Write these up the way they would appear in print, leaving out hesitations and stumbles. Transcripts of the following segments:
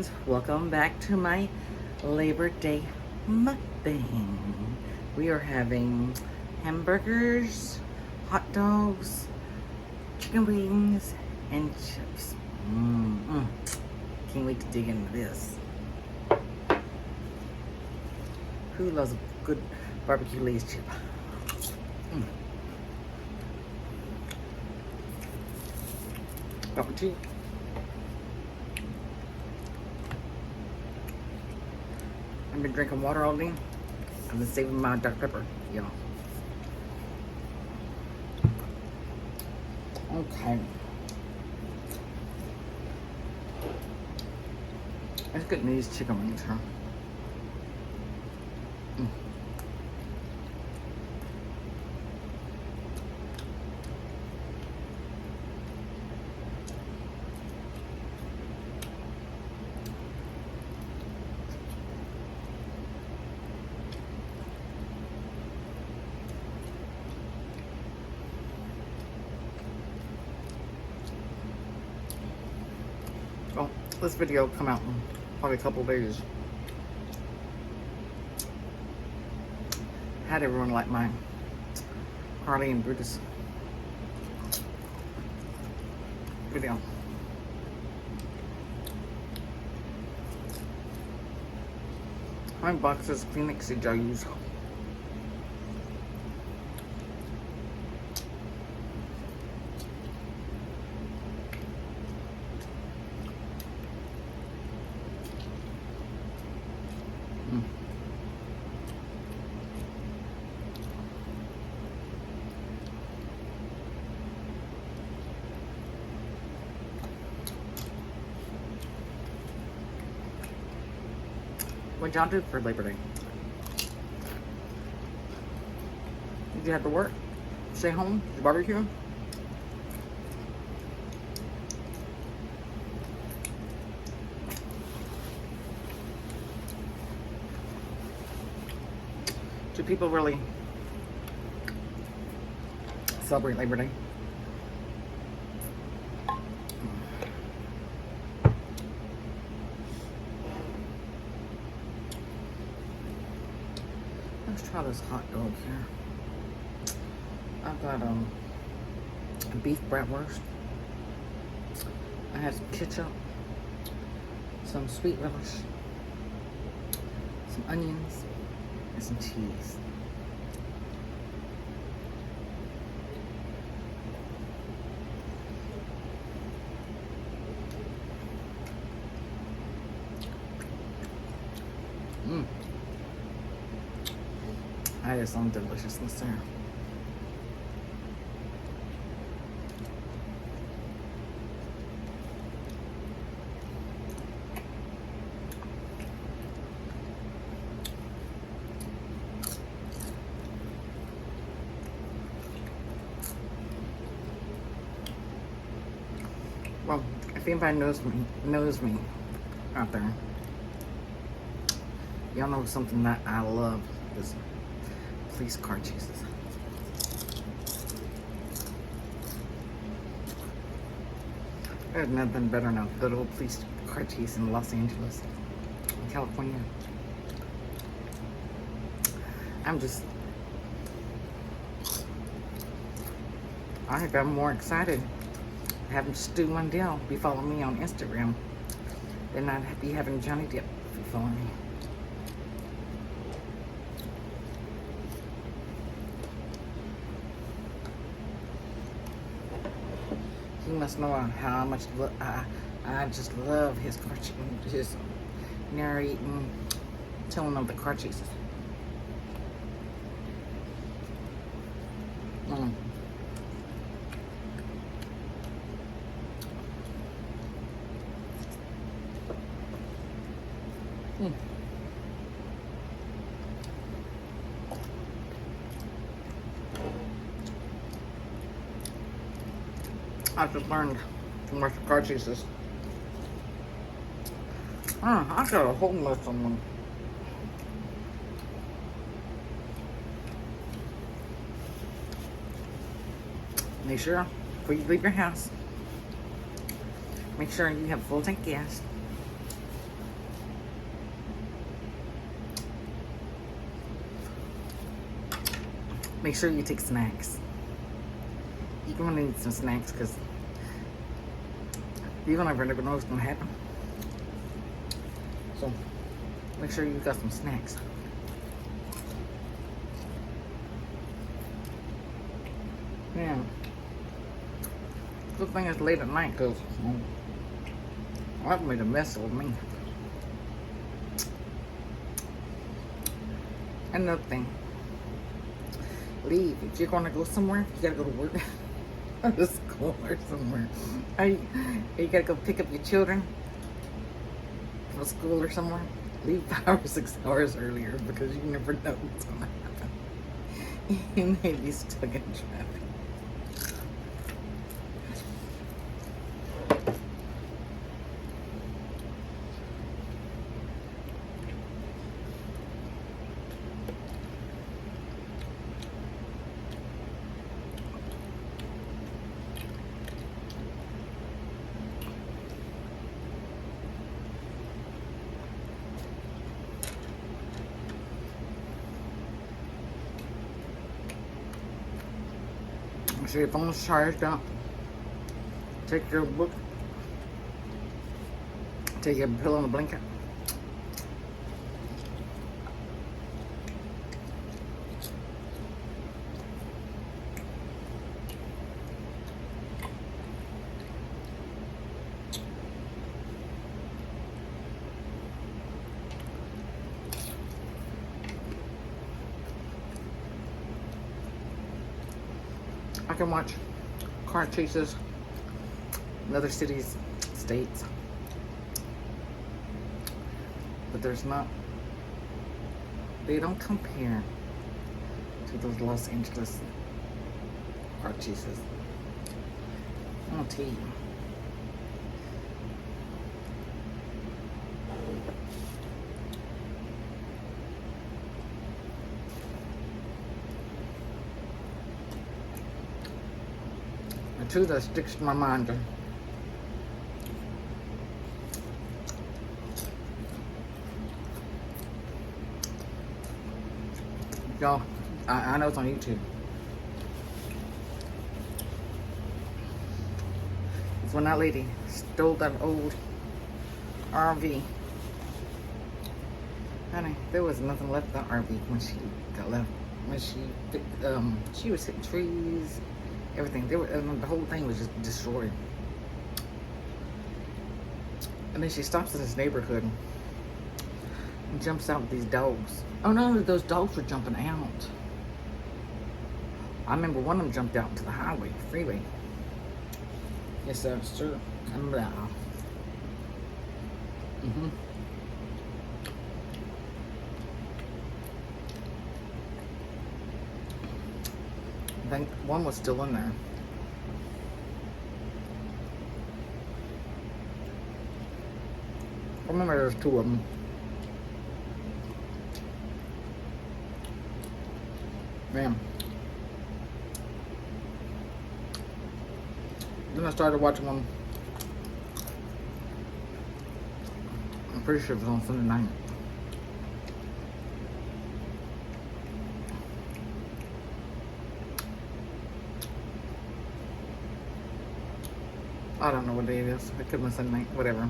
friends, welcome back to my Labor Day mukbang. We are having hamburgers, hot dogs, chicken wings, and chips. Can't wait to dig into this. Who loves a good barbecue Lay's chip? Got my tea. I've been drinking water all day. I've been saving my Dr. Pepper, y'all. Okay. Let's get these chicken wings, huh? Well, this video will come out in probably a couple of days. How'd everyone like my Harley and Brutus video? How many boxes of Kleenex did y'all use? What'd y'all do for Labor Day? Did you have to work? Stay home? Did you barbecue? Do people really celebrate Labor Day? Let's try this hot dog here. I've got a beef bratwurst. I have some ketchup, some sweet relish, some onions, and some cheese. That is some deliciousness there. Well, if anybody knows me out there, y'all know something that I love is police car chases. There's nothing better than a good old police car chase in Los Angeles, California. I think I'm more excited having Stu Mundell be following me on Instagram than I'd be having Johnny Depp be following me. He must know how much I just love his narrating, telling of the car chases. I just learned from watch car chases. I got a whole list on them. Make sure before you leave your house, make sure you have full tank gas. make sure you take snacks. You're gonna need some snacks because you never know what's gonna happen. So make sure you got some snacks. Yeah. Good thing it's late at night because that made a mess of me. Another thing. Leave. If you're gonna go somewhere, you gotta go to work. Or to school or somewhere. Or you gotta go pick up your children from school or somewhere. Leave 5 or 6 hours earlier because you never know what's gonna happen. You may be stuck in traffic. Make sure your phone's charged up. Take your book. Take your pillow and a blanket. I can watch car chases in other cities, states, but they don't compare to those Los Angeles car chases. I'll tell you. The truth that sticks to my mind. Y'all, I know it's on YouTube. It's when that lady stole that old RV. Honey, there was nothing left of the RV when she got left. When she was hitting trees. Everything. The whole thing was just destroyed. And then she stops in this neighborhood and jumps out with these dogs. Oh no, those dogs were jumping out. I remember one of them jumped out into the freeway. Yes, sir. I remember that. I think one was still in there. I remember there was 2 of them. Man. Then I started watching them. I'm pretty sure it was on Sunday night. I don't know what day it is. It could have been Sunday night, whatever.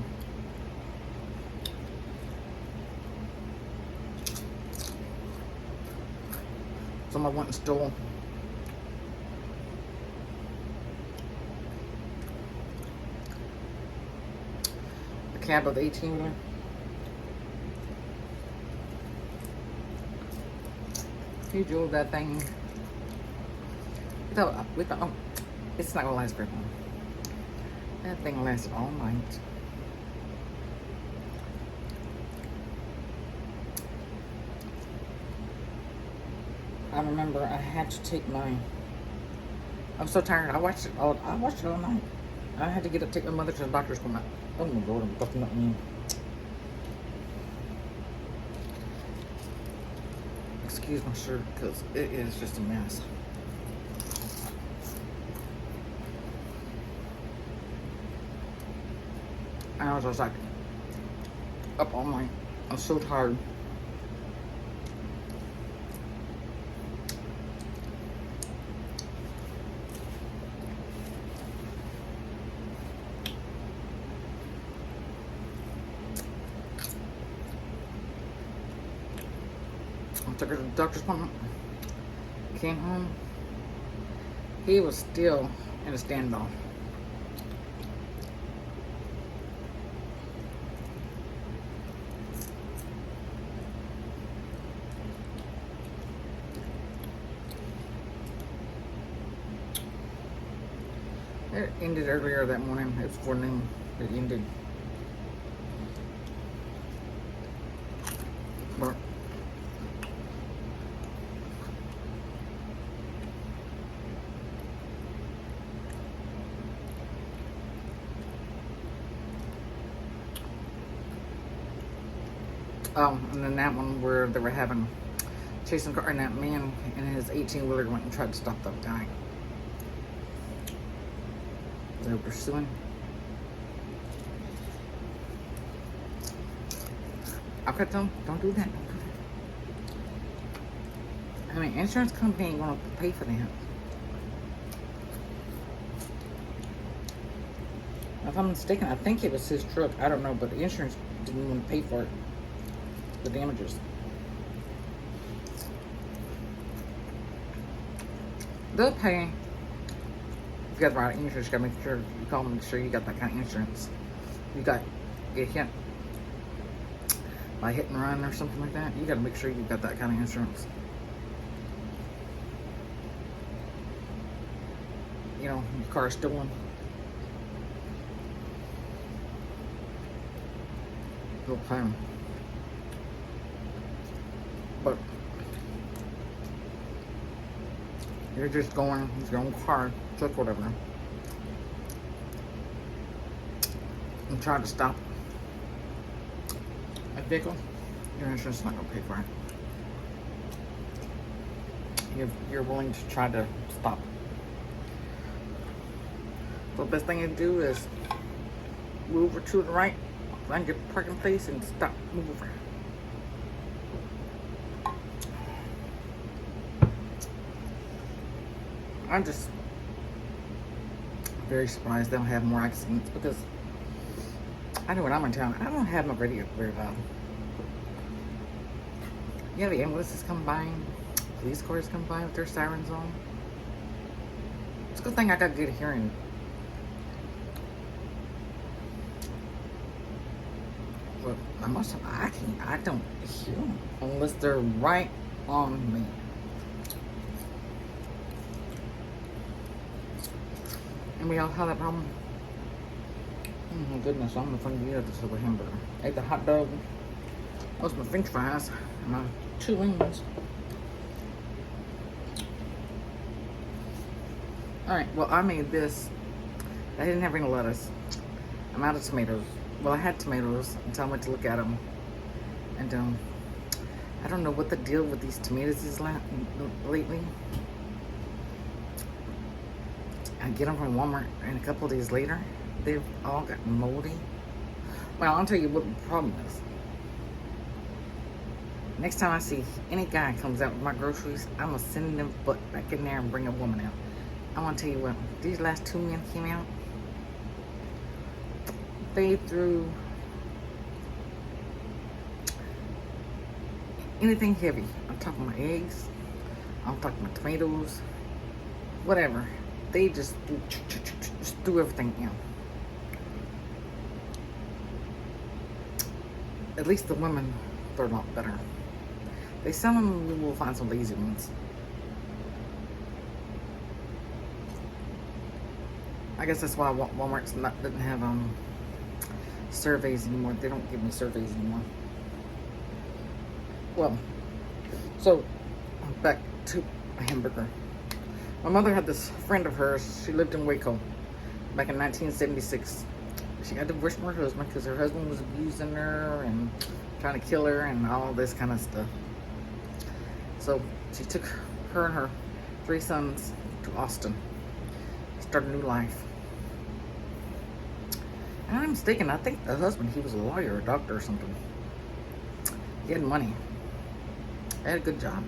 Someone went and stole the cab of the 18-wheeler. He drove that thing. We thought, oh, it's not gonna last very long. That thing lasted all night. I remember I had to take my. I'm so tired. I watched it all night. I had to get up, take my mother to the doctor's appointment. Oh my Lord, I'm bucking up me. Excuse my shirt because it is just a mess. And I was just like up all night. I'm so tired. I took her to the doctor's appointment. Came home. He was still in a standoff. It ended earlier that morning. It was 4 noon. It ended. But and then that one where they were chasing a car, and that man in his 18-wheeler went and tried to stop that guy. They were pursuing. I could tell them, don't do that. Don't do that. I mean, insurance company ain't gonna pay for that. If I'm mistaken, I think it was his truck. I don't know, but the insurance didn't want to pay for it. The damages. They'll pay. If you got the right insurance, you gotta make sure you call them and make sure you got that kind of insurance. You get hit by hit and run or something like that, you gotta make sure you got that kind of insurance. You know, your car's stolen. They'll pay them. But you're just going with your own car, truck, whatever, and try to stop a vehicle, your insurance is not going to pay for it. You're willing to try to stop. So the best thing to do is move over to the right, find your parking place, and stop, move over. I'm just very surprised they don't have more accidents, because I know when I'm in town, I don't have my radio very loud. Yeah, the ambulances come by, police cars come by with their sirens on. It's a good thing I got good hearing. But I don't hear them unless they're right on me. And we all have that problem. Oh my goodness, I'm gonna you this little hamburger. Ate the hot dog. That was my french fries and my 2 wings. Alright, well, I made this. I didn't have any lettuce. I'm out of tomatoes. Well, I had tomatoes until I went to look at them. And I don't know what the deal with these tomatoes is lately. I get them from Walmart, and a couple of days later, they've all got moldy. Well, I'll tell you what the problem is. Next time I see any guy comes out with my groceries, I'm going to send them butt back in there and bring a woman out. I want to tell you what, these last 2 men came out, they threw anything heavy. I'm talking my eggs, I'm talking my tomatoes, whatever. They just threw everything in. At least the women, they're a lot better. They sell them, we will find some lazy ones. I guess that's why Walmart's doesn't have surveys anymore. They don't give me surveys anymore. Well, so back to a hamburger. My mother had this friend of hers. She lived in Waco back in 1976. She got divorced from her husband because her husband was abusing her and trying to kill her and all this kind of stuff. So she took her and her 3 sons to Austin, start a new life. And I'm mistaken, I think the husband, he was a lawyer, a doctor or something. He had money. He had a good job.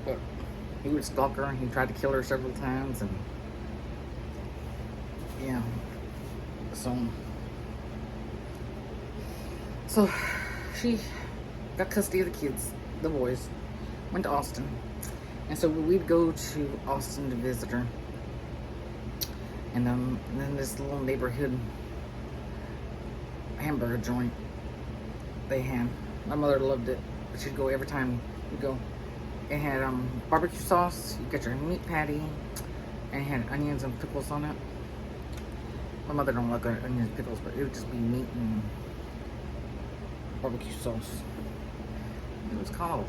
But he would stalk her and he tried to kill her several times, and yeah. So she got custody of the kids, the boys, went to Austin. And so we'd go to Austin to visit her. And then this little neighborhood hamburger joint they had. My mother loved it. She'd go every time we go. It had barbecue sauce. You got your meat patty, and it had onions and pickles on it. My mother don't like onions and pickles, but it would just be meat and barbecue sauce. It was called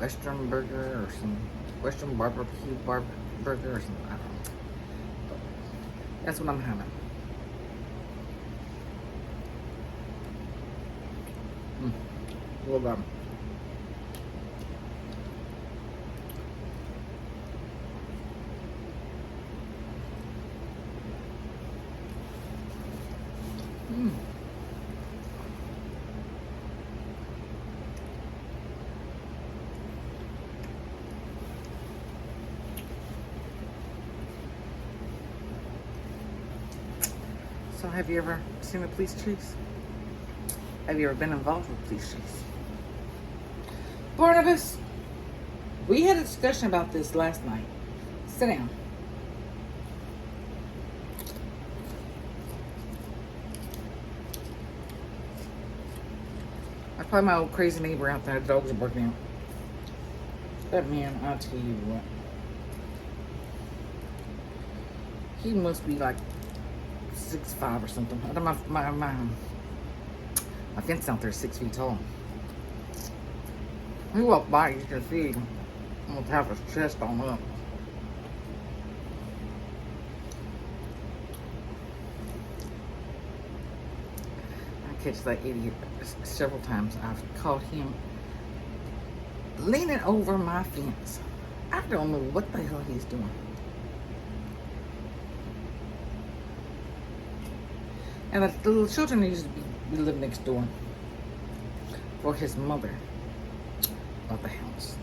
Western Burger or some Western Barbecue Burger or something. I don't know. But that's what I'm having. Well done. So have you ever seen a police chase? Have you ever been involved with a police chase? Barnabas, we had a discussion about this last night. Sit down. That's probably my old crazy neighbor out there. The dogs are barking out. That man, I'll tell you what. He must be like 6'5" or something. I don't know, my fence out there is 6 feet tall. He walked by, you can see him almost have his chest on up. I catch that idiot several times. I've caught him leaning over my fence. I don't know what the hell he's doing. And the little children used to be living next door for his mother bought the house.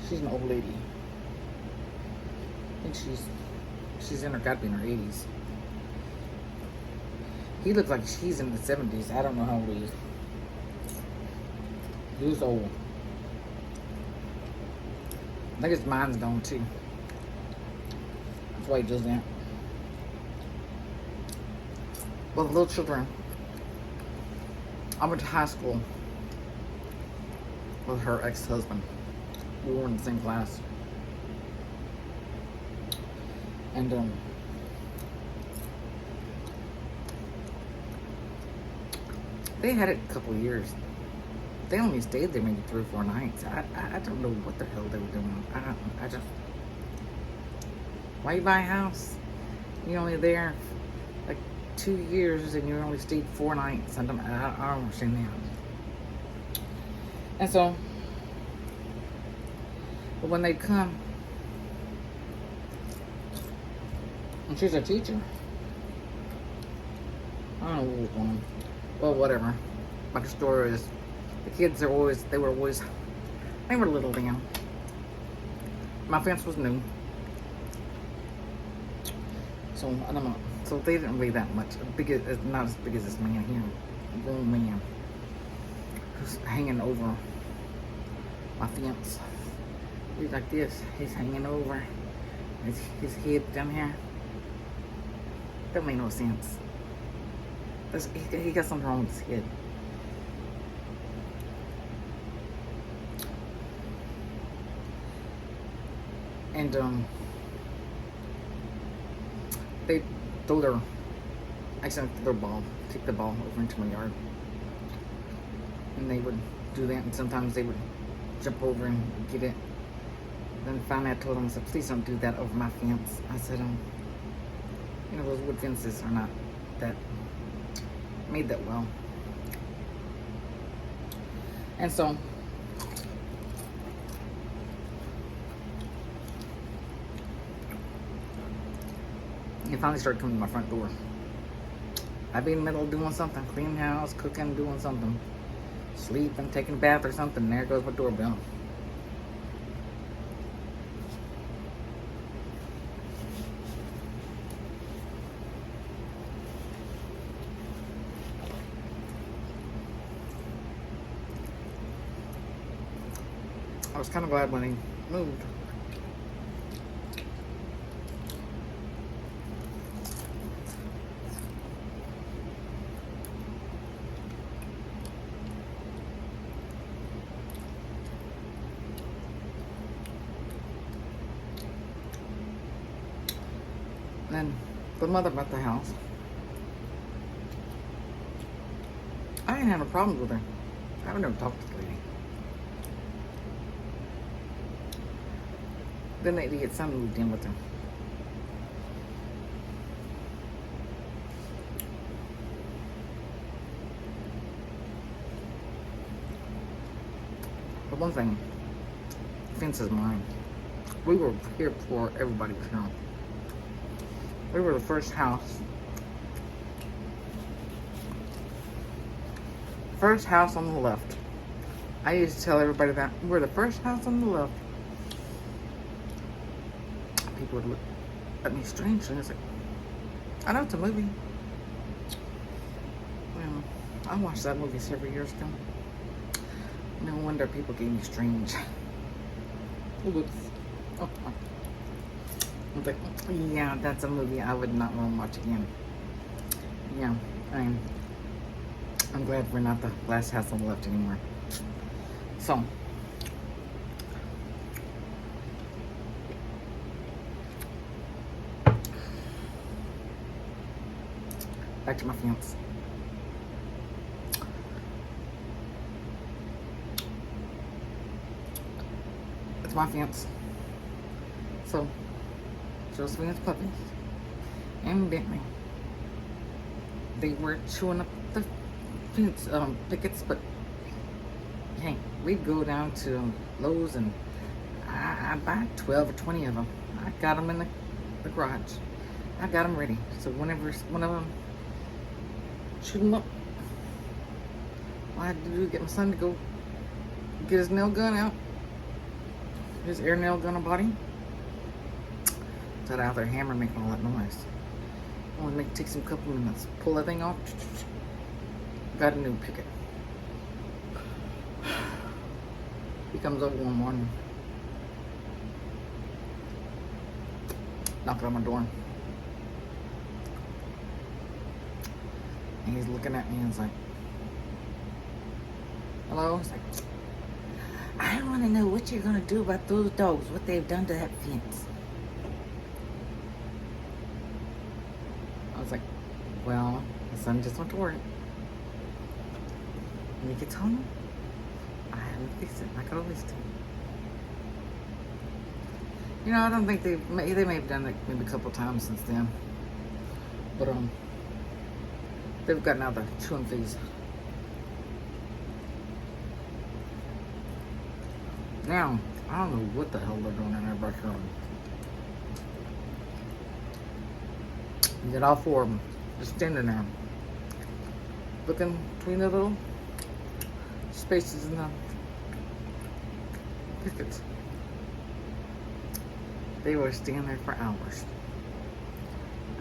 She's an old lady. I think she's in her, gotta be in her 80s. He looks like he's in the 70s. I don't know how old he is. He was old. I think his mind's gone too. That's why he does that. Well, the little children, I went to high school with her ex-husband. We were in the same class. And they had it a couple of years. They only stayed there maybe 3 or 4 nights. I don't know what the hell they were doing. I just, why you buy a house? You're only there like 2 years and you only stayed 4 nights. I don't understand that. And so, but when they come, and she's a teacher. I don't know what was going on. Well, whatever. But the story is, the kids are always, they were little then. My fence was new. So, I don't know. So they didn't weigh that much. Not as big as this man here. A grown man. Who's hanging over my fence. He's like this. He's hanging over. His head down here. That made no sense. He got something wrong with his head. And they accidentally threw their ball, take the ball over into my yard. And they would do that, and sometimes they would jump over and get it. Then finally I told them, I said, please don't do that over my fence. I said, you know, those wood fences are not that made that well. And so he finally started coming to my front door. I'd be in the middle of doing something, cleaning the house, cooking, doing something, sleeping, taking a bath or something, and there goes my doorbell. I was kind of glad when he moved. Then the mother bought the house. I didn't have a problem with her. I would never talk to the lady. Then the idiot son moved in with her. But one thing, fence is mine. We were here before everybody was here. We were the first house. First house on the left. I used to tell everybody that we're the first house on the left. People would look at me strangely. I was like, I know it's a movie. Well, I watched that movie several years ago. No wonder people gave me strange looks. Oh. I was like, yeah, that's a movie I would not want to watch again. Yeah, I'm glad we're not the last house on the left anymore. So, back to my fence. It's my fence. So, Josephine's puppies and Bentley. They were chewing up the fence pickets, but hey, we'd go down to Lowe's and I buy 12 or 20 of them. I got them in the garage. I got them ready. So whenever one of them shoot them up, all I had to do was get my son to go get his nail gun out, his air nail gun on body. Set out there hammer making all that noise. Only take some couple minutes. Pull that thing off. Got a new picket. He comes over one morning. Knocking on my door. And he's looking at me and he's like, hello? He's like, I want to know what you're going to do about those dogs, what they've done to that fence. I was like, well, my son just went to work. When he gets home, I haven't fixed it. I could always do. You know, I don't think they may have done it maybe a couple times since then. But they've gotten out the chewing fees. Now, I don't know what the hell they're doing in their backyard. You get all four of them just standing there, looking between the little spaces in the pickets. They were standing there for hours.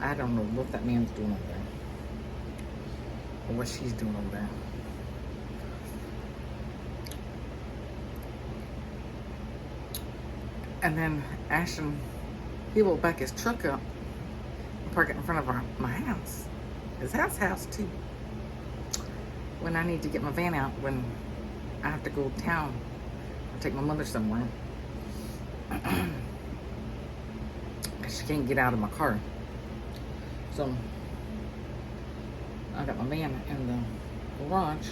I don't know what that man's doing over there, or what she's doing over there. And then Ashton, he will back his truck up and park it in front of my house. His house too. When I need to get my van out, when I have to go to town or take my mother somewhere. She can't get out of my car. So I got my van in the garage.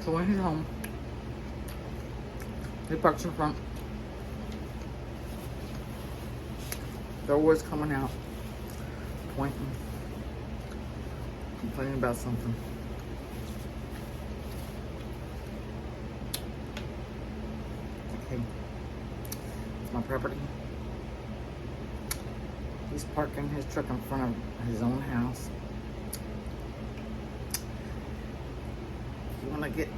So when he's home, he parks in front. They're always coming out, pointing, complaining about something. Okay, it's my property. He's parking his truck in front of his own house. If you want to get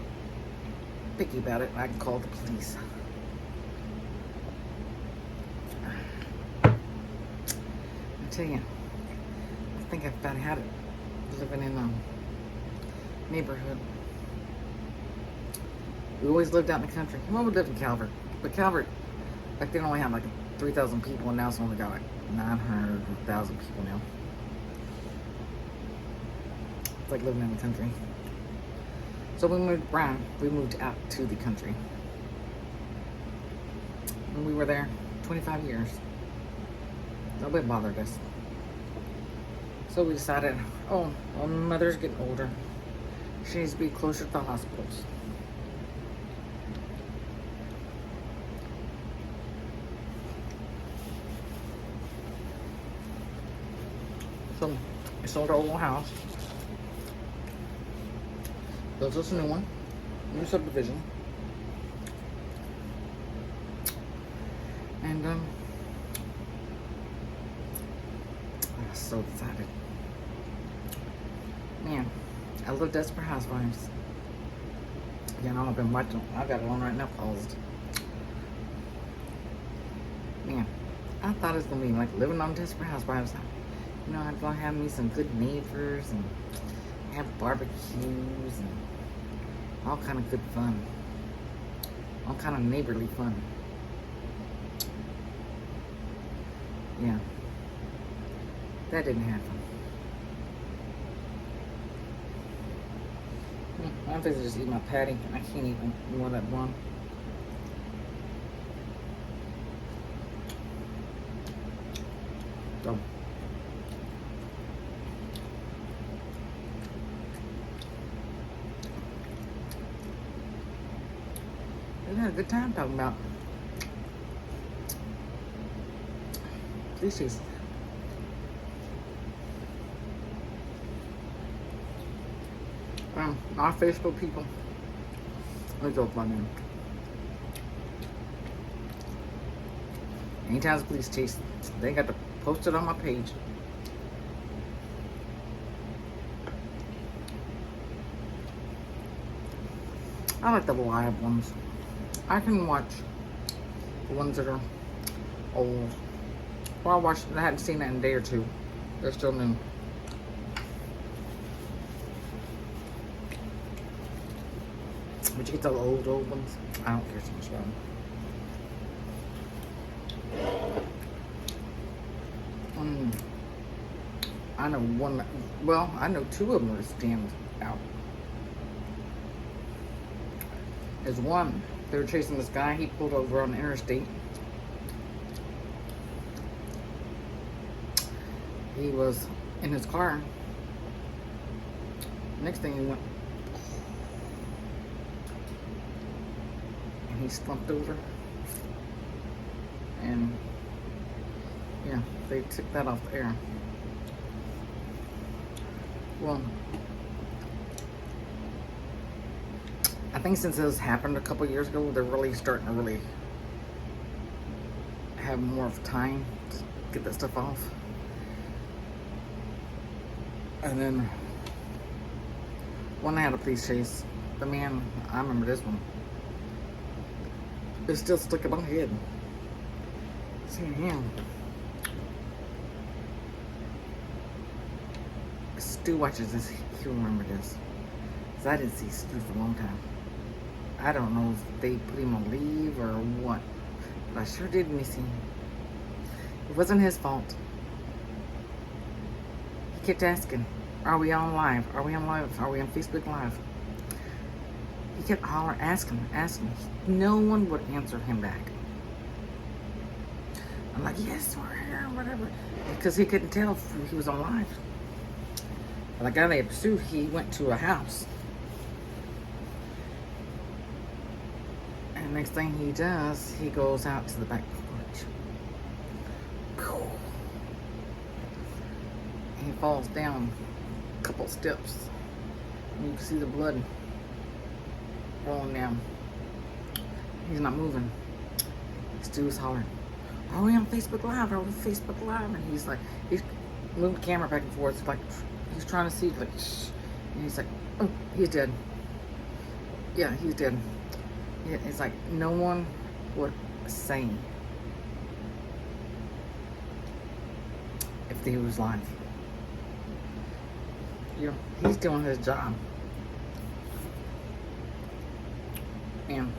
picky about it, I can call the police. I tell you, I think I've about had it living in neighborhood. We always lived out in the country. Well, we lived in Calvert. But Calvert, back then only had like 3,000 people, and now it's only got like 900,000 people now. It's like living in the country. So when we moved around, we moved out to the country. And we were there 25 years. Nobody bothered us. So we decided, oh, well, mother's getting older. She needs to be closer to the hospitals. So we sold our old house. Built us a new one. New subdivision. And I was so excited. Man, I love Desperate Housewives. You know, I've been watching. I got it on right now, paused. Man, I thought it was gonna be like living on Desperate Housewives. You know, I'd gonna have me some good neighbors and have barbecues and all kind of good fun. All kind of neighborly fun. Yeah. That didn't happen. I'm supposed to just eat my patty. I can't eat more of that one. So. We had a good time talking about these cheese. Our Facebook people, let me go find them. Anytime it's police chase, they got to post it on my page. I like the live ones. I can watch the ones that are old. Well, I hadn't seen that in a day or two. They're still new. But you get the old ones. I don't care so much about them. I know one. Well, I know two of them that stand out. There's one. They were chasing this guy. He pulled over on the interstate. He was in his car. Next thing he went, and he slumped over. And yeah, they took that off the air. Well, I think since this happened a couple years ago, they're really starting to really have more of time to get that stuff off. And then when I had a police chase, the man, I remember this one, it's still stuck in my head. Seeing him. Stu watches this, he'll remember this. Because I didn't see Stu for a long time. I don't know if they put him on leave or what, but I sure did miss him. It wasn't his fault. He kept asking, are we on live? Are we on live? Are we on Facebook Live? He kept hollering, asking. No one would answer him back. I'm like, yes, we're here, whatever. Because he couldn't tell if he was on live. But the guy they pursued, he went to a house. And next thing he does, he goes out to the back porch. And he falls down a couple steps. And you can see the blood rolling down. He's not moving. Stu's hollering, are we on Facebook Live? Are we on Facebook Live? And he's like, he's moving the camera back and forth. Like, he's trying to see, like, shh. And he's like, oh, he's dead. Yeah, he's dead. It's like no one would say if he was live. You know, he's doing his job. And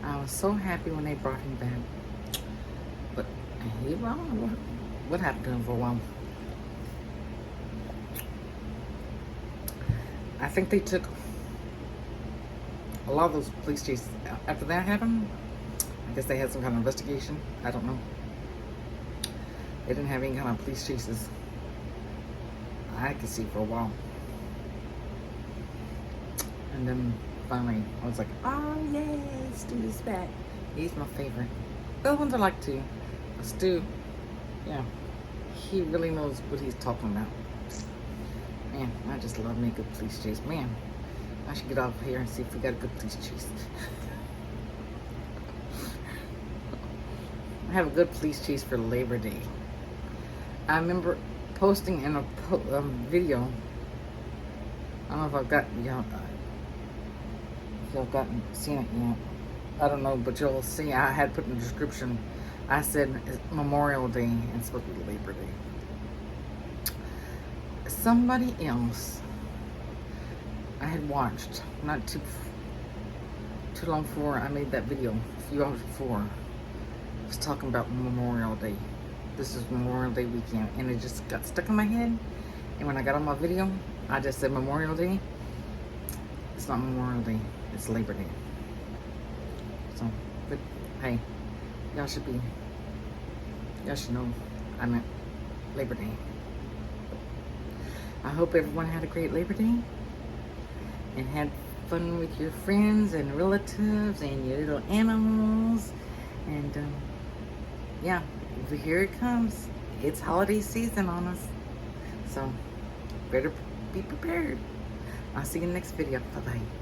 I was so happy when they brought him back. But he, well, what happened to him for a while? I think they took a lot of those police chases. After that happened, I guess they had some kind of investigation. I don't know. They didn't have any kind of police chases I could see for a while. And then finally, I was like, oh yay, Stu is back. He's my favorite. The other ones I like too. But Stu, yeah, he really knows what he's talking about. Man, I just love me a good police chase. Man, I should get out of here and see if we got a good police chase. I have a good police chase for Labor Day. I remember posting in a video. I don't know if I've got if y'all gotten seen it yet. I don't know, but you'll see. I had put in the description. I said it's Memorial Day and it's supposed to be Labor Day. Somebody else I had watched not too long before I made that video, a few hours before, was talking about Memorial Day. This is Memorial Day weekend, and it just got stuck in my head. And when I got on my video, I just said Memorial Day. It's not Memorial Day, it's Labor Day. So, but hey, y'all should know I meant Labor Day. I hope everyone had a great Labor Day and had fun with your friends and relatives and your little animals. And yeah, here it comes. It's holiday season on us. So better be prepared. I'll see you in the next video. Bye-bye.